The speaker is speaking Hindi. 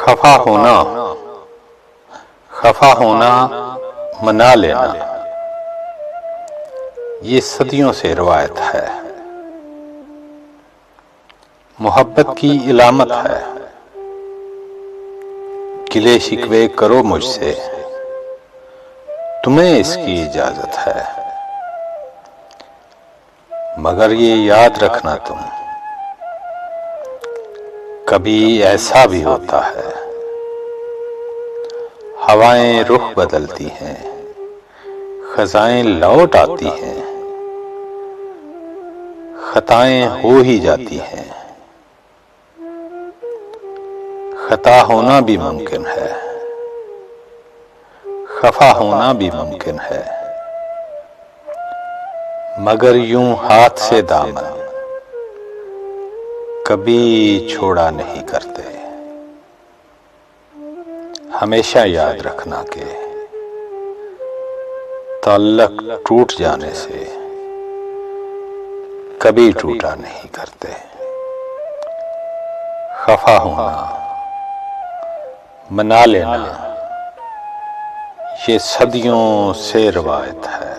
खफा होना, खफा होना मना लेना, ये सदियों से रवायत है, मोहब्बत की इलामत है। गिले शिकवे करो मुझसे, तुम्हें इसकी इजाजत है, मगर ये याद रखना तुम, कभी ऐसा भी होता है, हवाएं रुख बदलती हैं, खज़ाएं लौट आती हैं, खताएं हो ही जाती हैं, खता होना भी मुमकिन है, खफा होना भी मुमकिन है, मगर यूं हाथ से दामन कभी छोड़ा नहीं करते। हमेशा याद रखना कि ताल्लुक टूट जाने से कभी टूटा नहीं करते। खफा होना, मना लेना, ये सदियों से रवायत है।